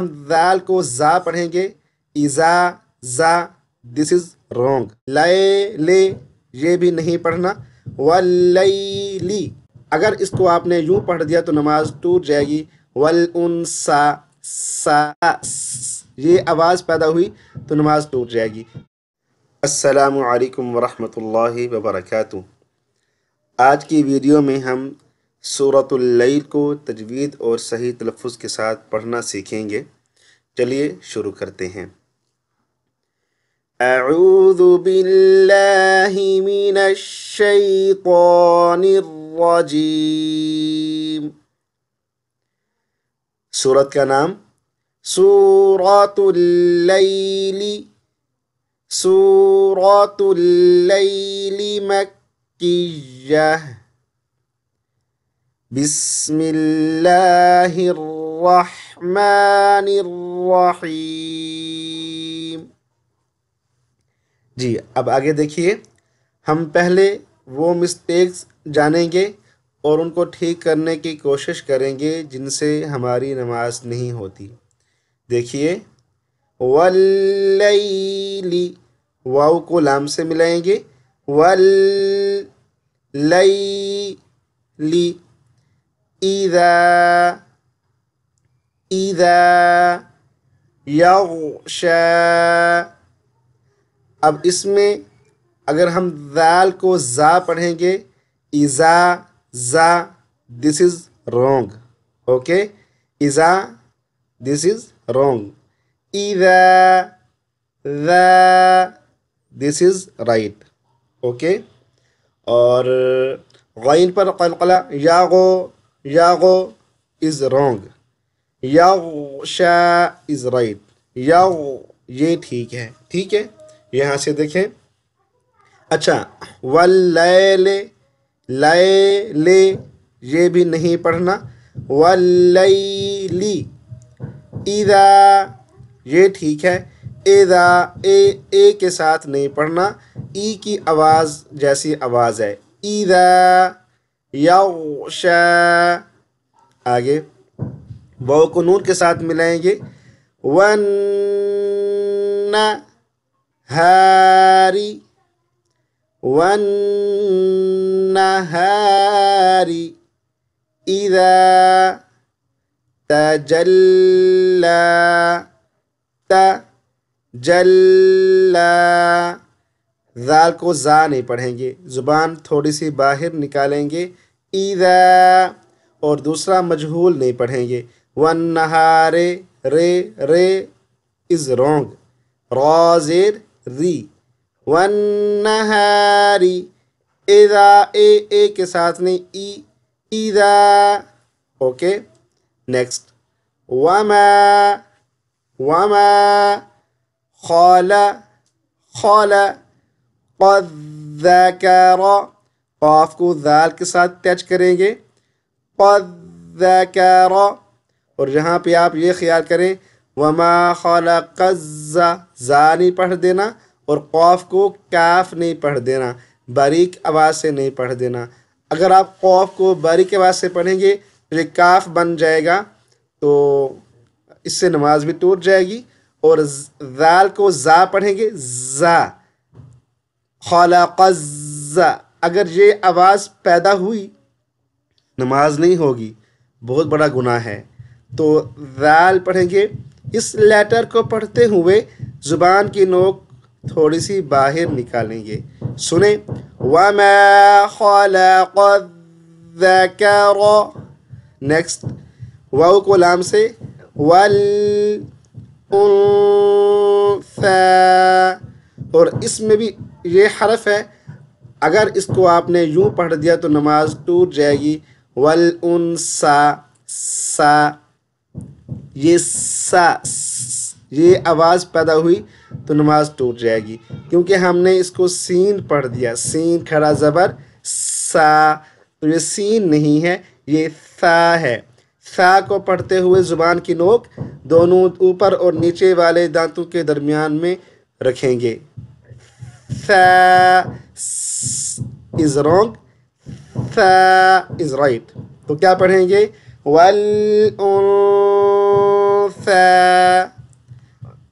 ہم ذال کو زا پڑھیں گے، ایزا زا، دس از رونگ. لے لے یہ بھی نہیں پڑھنا. واللیلی اگر اس کو آپ نے یوں پڑھ دیا تو نماز ٹوٹ جائے گی. والانسا سا یہ آواز پیدا ہوئی تو نماز ٹوٹ جائے گی. السلام علیکم ورحمۃ اللہ وبرکاتہ. آج کی ویڈیو میں ہم سورۃ اللیل کو تجوید اور صحیح تلفظ کے ساتھ پڑھنا سیکھیں گے. چلیے شروع کرتے ہیں. اعوذ باللہ من الشیطان الرجیم. سورت کا نام سورۃ اللیل. سورۃ اللیل مکیہ. بسم اللہ الرحمن الرحیم. جی اب آگے دیکھیے. ہم پہلے وہ مسٹیکس جانیں گے اور ان کو ٹھیک کرنے کی کوشش کریں گے جن سے ہماری نماز نہیں ہوتی. دیکھیے واللیل، واو کو لام سے ملائیں گے. واللیل. اذا یغشا. اب اس میں اگر ہم ذال کو زا پڑھیں گے، ایزا زا، دس از رونگ. اوکے، ایزا، دس از رونگ. ایذا ذا، دس از رائٹ. اوکے. اور غین پر قلقلہ، یاغو یاغو از رونگ. یغشا is right. یہ ٹھیک ہے. ٹھیک ہے، یہاں سے دیکھیں. اچھا، واللیل، لے یہ بھی نہیں پڑھنا. واللیلی. اذا یہ ٹھیک ہے. اذا اے کے ساتھ نہیں پڑھنا، ای کی آواز جیسی آواز ہے. اذا یغشا. آگے واو کو نون کے ساتھ ملائیں گے. والنہاری. والنہاری اذا تجلی. تجلی. ذال کو زا نہیں پڑھیں گے، زبان تھوڑی سی باہر نکالیں گے. اذا اور دوسرا مجہول نہیں پڑھیں گے. والنہار، رے از رونگ. را زیر ری. والنہاری اذا اے کے ساتھ نہیں، ای. اذا. اوکے. نیکسٹ وما خال قد ذکر. قاف کو ذال کے ساتھ ٹچ کریں گے. قد ذکر. اور یہاں پہ آپ یہ خیال کریں وما خلق زا نہیں پڑھ دینا اور قاف کو کاف نہیں پڑھ دینا، باریک آواز سے نہیں پڑھ دینا. اگر آپ قاف کو باریک آواز سے پڑھیں گے تو یہ کاف بن جائے گا، تو اس سے نماز بھی ٹوٹ جائے گی. اور ذال کو زا پڑھیں گے، زا. خلق الزا. اگر یہ آواز پیدا ہوئی نماز نہیں ہوگی، بہت بڑا گناہ ہے. تو ذال پڑھیں گے. اس لیٹر کو پڑھتے ہوئے زبان کی نوک تھوڑی سی باہر نکالیں گے. سنیں. وما خلق الذکر. نیکسٹ واو کو لام سے. والانثى. اور اس میں بھی یہ حرف ہے، اگر اس کو آپ نے یوں پڑھ دیا تو نماز ٹوٹ جائے گی. والانثى سا. یہ سا، یہ آواز پیدا ہوئی تو نماز ٹوٹ جائے گی، کیونکہ ہم نے اس کو سین پڑھ دیا. سین کھڑا زبر سا، تو یہ سین نہیں ہے، یہ ثا ہے. ثا کو پڑھتے ہوئے زبان کی نوک دونوں اوپر اور نیچے والے دانتوں کے درمیان میں رکھیں گے. ثا is wrong, ثا is right. تو کیا پڑھیں گے؟ والانثى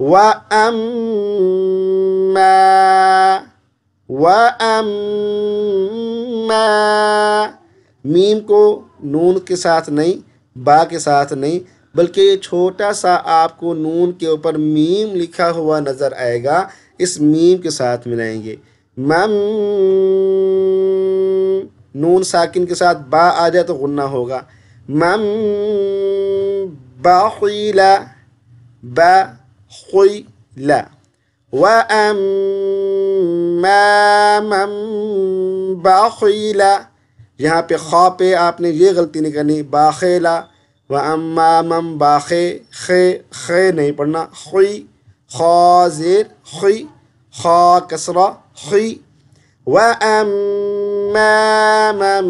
وَأَمَّا میم کو نون کے ساتھ نہیں، با کے ساتھ نہیں، بلکہ یہ چھوٹا سا آپ کو نون کے اوپر میم لکھا ہوا نظر آئے گا، اس میم کے ساتھ ملائیں گے۔ نون ساکن کے ساتھ با آ جائے تو غنہ ہوگا۔ بخیل بخیل وَأَمَّا مَن بخیل، یہاں پہ خا پہ آپ نے یہ غلطی نہیں کرنی، باخیلا۔ وَأَمَّا مَن باخے، خے نہیں پڑھنا، خی، خا زیر خی، خا کسرہ خی۔ وَأَمَّا مَن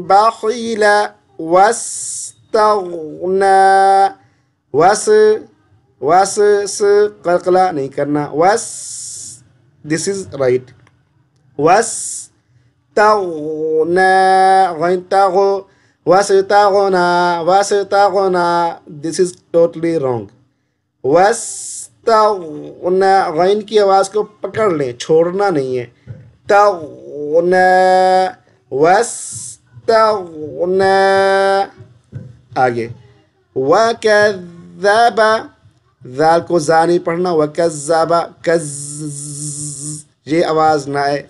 بخیل واستغنى، وس قلقلہ نہیں کرنا، دس از رائٹ، واستغنى غین تاغو، واستغنى دس از ٹوٹلی رانگ۔ واستغنى غین کی آواز کو پکڑ لیں، چھوڑنا نہیں ہے، تغنى واستغنى۔ آگے وَكَذَّبَ، ذال کو زا نہیں پڑھنا، وَكَذَّبَ یہ آواز نہ آئے،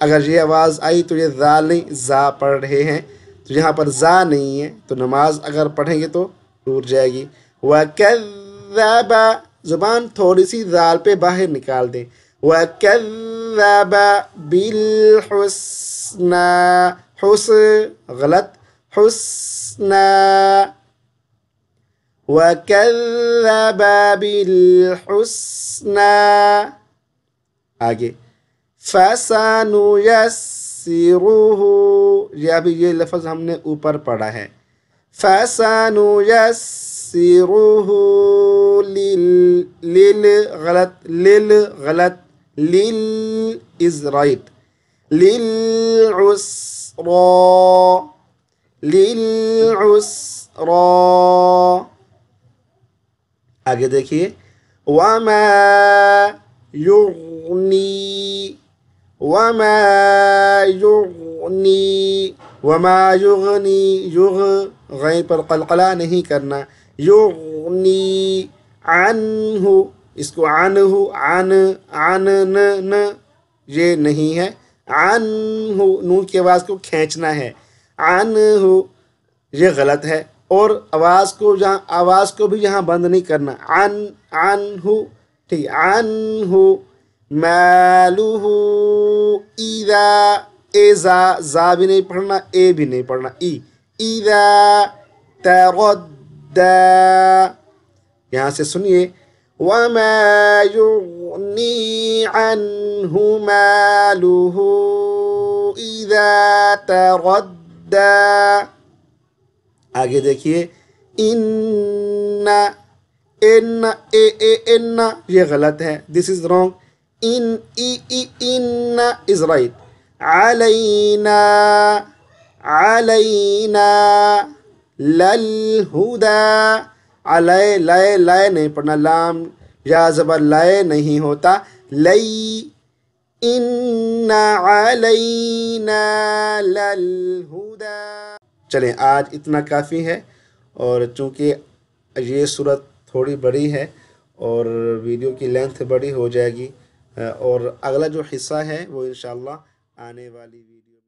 اگر یہ آواز آئی تو یہ ذال نہیں زا پڑھ رہے ہیں، تو یہاں پر زا نہیں ہے، تو نماز اگر پڑھیں گے تو ٹوٹ جائے گی۔ وَكَذَّبَ زبان تھوڑی سی ذال پہ باہر نکال دیں، وَكَذَّبَ بِالْحُسْنَى، غلط، حسنى، وَكَذَّبَ بِالْحُسْنَى۔ آگے فَسَنُيَسِّرُهُ، یہ ابھی یہ لفظ ہم نے اوپر پڑھا ہے، فَسَنُيَسِّرُهُ غلط، لِل is right، لِلْعُسْرَى۔ آگے دیکھیے وَمَا يُغْنِي، وَمَا يُغْنِي غین پر قلقلہ نہیں کرنا، یغنی عنہ، اس کو عنہ عن یہ نہیں ہے، عنہ نون کی آواز کو کھینچنا ہے، عنہ یہ غلط ہے، اور آواز کو بھی یہاں بند نہیں کرنا، عنہ ٹھیک، عنہ مالہ اذا زا بھی نہیں پڑھنا، اے بھی نہیں پڑھنا، اذا تردى، یہاں سے سنیے وَمَا يُغْنِي عَنْهُ مَالُهُ إِذَا تَرَدَّى۔ آگے دیکھیے ان یہ غلط ہے، دس is wrong, in is right, علینا للہدا، لائے نہیں پڑھنا، لام یا زبر لائے نہیں ہوتا، لئی، ان علینا للہدا۔ چلیں آج اتنا کافی ہے، اور چونکہ یہ صورت تھوڑی بڑی ہے اور ویڈیو کی لینتھ بڑی ہو جائے گی، اور اگلا جو حصہ ہے وہ انشاءاللہ آنے والی ویڈیو